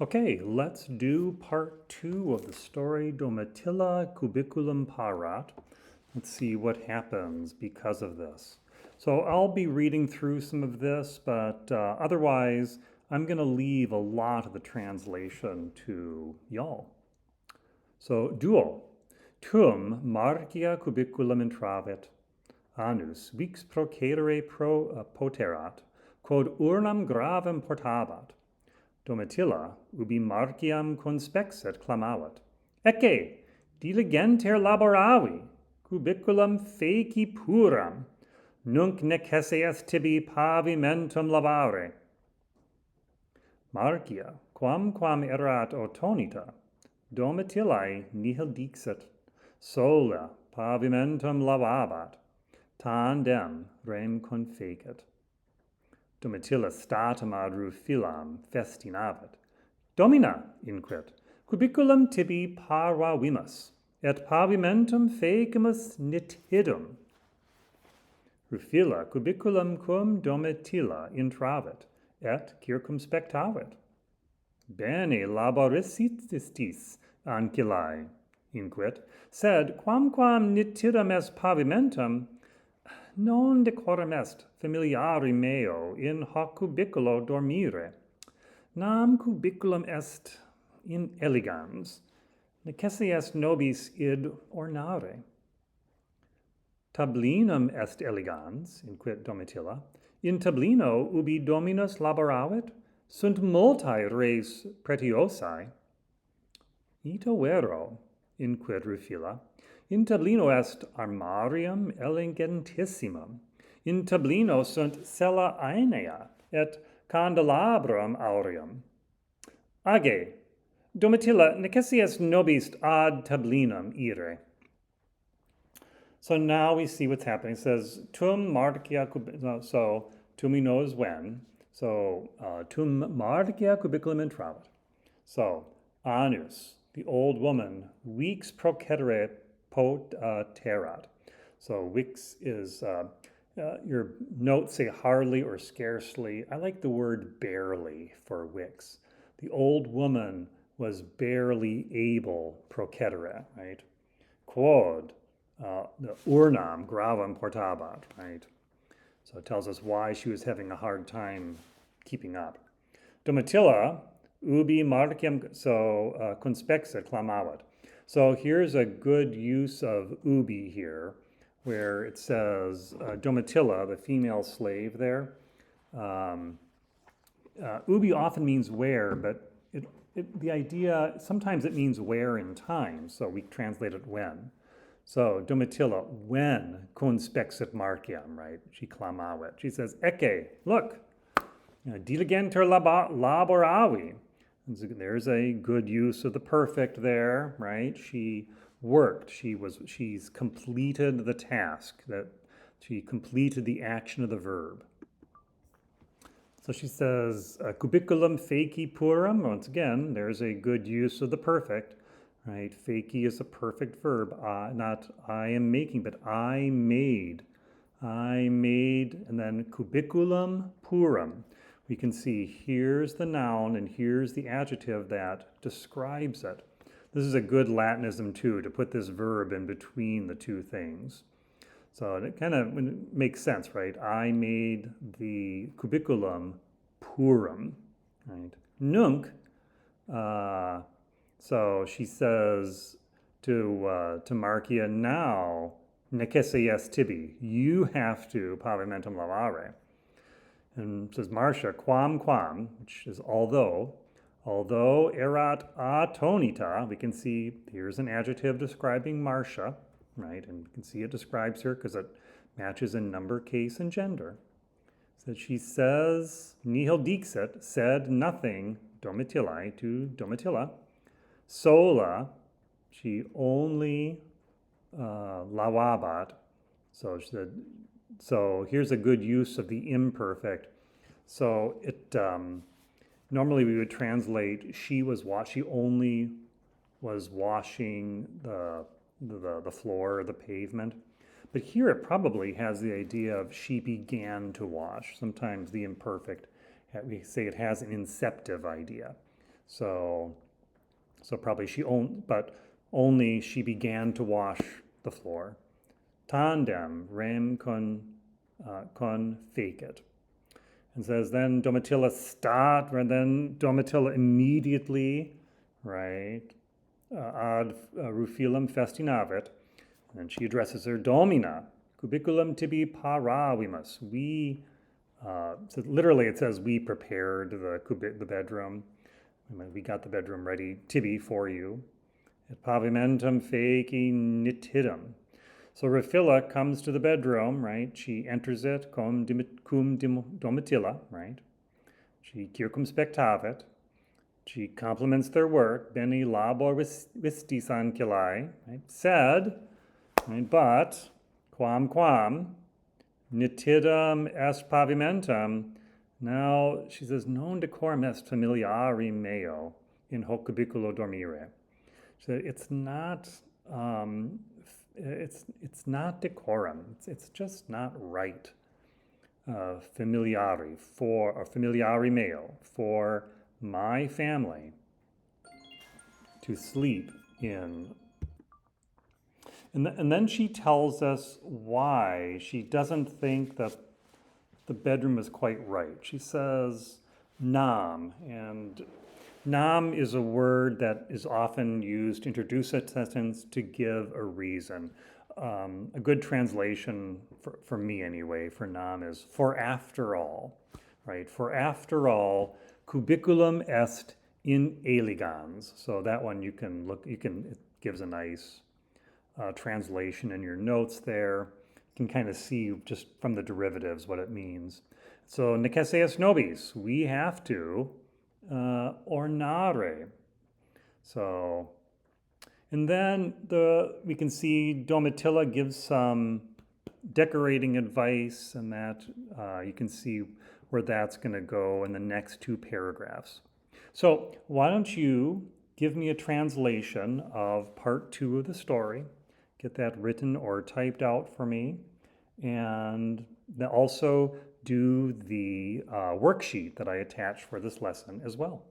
Okay, let's do part 2 of the story Domitilla Cubiculum Parat. Let's see what happens because of this. So I'll be reading through some of this, but otherwise I'm going to leave a lot of the translation to y'all. So duo, tum marcia cubiculum intravet, anus vix procedere poterat, quod urnam gravem portabat. Domitilla ubi marciam conspexit clamavit. Ecce, diligenter laboravi, cubiculum feci puram, nunc necesse est tibi pavimentum lavare. Marcia, quamquam erat autonita, Domitillae nihil dixit, sola pavimentum lavabat, tandem rem confecit. Domitilla statum ad Rufilam festinavit. Domina, inquit, cubiculum tibi paravimus, et pavimentum fecimus nitidum. Rufila cubiculum cum Domitilla intravit, et circumspectavit. Bene laboricitis ancillae, inquit, sed quamquam nitidum est pavimentum, non decorum est familiari meo in hoc cubiculo dormire. Nam cubiculum est in elegans, necesse est nobis id ornare. Tablinum est elegans, inquit Domitilla, in tablino ubi dominus laboravit, sunt multae res pretiosae. Ita vero, inquit Rufila, in tablino est armarium elegantissimum, in tablino sunt sella aenea et candelabrum aureum. Age, Domitilla, necesse est nobis ad tablinum ire. So now we see what's happening. It says, tum marcia, so tum we know is when. So tum marcia cubiculum intravit. So anus, the old woman, vix procedere poterat. So vix is, your notes say hardly or scarcely. I like the word barely for vix. The old woman was barely able procedere, right? Quod, the urnam gravem portabat, right? So it tells us why she was having a hard time keeping up. Domitilla, ubi marciam, so conspexit clamavit. So here's a good use of ubi here, where it says Domitilla, the female slave there. Ubi often means where, but the idea, sometimes it means where in time, so we translate it when. So Domitilla, when conspexit marciam, right? She clamavit. She says, ecce, look, diligenter laboravi. There's a good use of the perfect there, right? She worked. She's completed the task. That she completed the action of the verb. So she says, cubiculum feci purum. Once again, there's a good use of the perfect. Right, feci is a perfect verb, not I am making, but I made. I made, and then cubiculum purum. We can see here's the noun and here's the adjective that describes it. This is a good Latinism too, to put this verb in between the two things. So it kind of makes sense, right? I made the cubiculum purum, right? Nunc, so she says to Marcia, now, necesse est tibi, you have to pavimentum lavare. And says Marcia, quam, which is although erat atonita, we can see here's an adjective describing Marcia, right? And we can see it describes her because it matches in number, case, and gender. So she says, nihil dixit, said nothing, Domitillae to Domitilla, sola, she only lavabat. So she said, so here's a good use of the imperfect. So it normally we would translate she only was washing the floor or the pavement. But here it probably has the idea of she began to wash. Sometimes the imperfect, we say it has an inceptive idea. So probably only she began to wash the floor. Tandem rem con fecit. And says then Domitilla and then Domitilla immediately, right, ad Rufilum festinavit, and she addresses her Domina, cubiculum tibi paravimus. So literally it says we prepared the bedroom. We got the bedroom ready, tibi, for you. Et pavimentum feci nitidum. So Rufilla comes to the bedroom, right? She enters it cum Domitilla, right? She circumspectavit. She compliments their work. Beni labor vistis ancillae, right? Said, right? But quam nitidum est pavimentum. Now she says, non decorum est familiari meo in hoc cubiculo dormire. So it's not decorum. It's just not right. Familiari male for my family to sleep in. And then she tells us why she doesn't think that the bedroom is quite right. She says nam, and nam is a word that is often used to introduce a sentence to give a reason. A good translation, for me anyway, for nam is for after all, right? For after all, cubiculum est in elegans. So that one it gives a nice translation in your notes there. You can kind of see just from the derivatives what it means. So necesse nobis, we have to ornare. So, and then we can see Domitilla gives some decorating advice, and that you can see where that's going to go in the next two paragraphs. So why don't you give me a translation of part 2 of the story, get that written or typed out for me, and also do the worksheet that I attached for this lesson as well.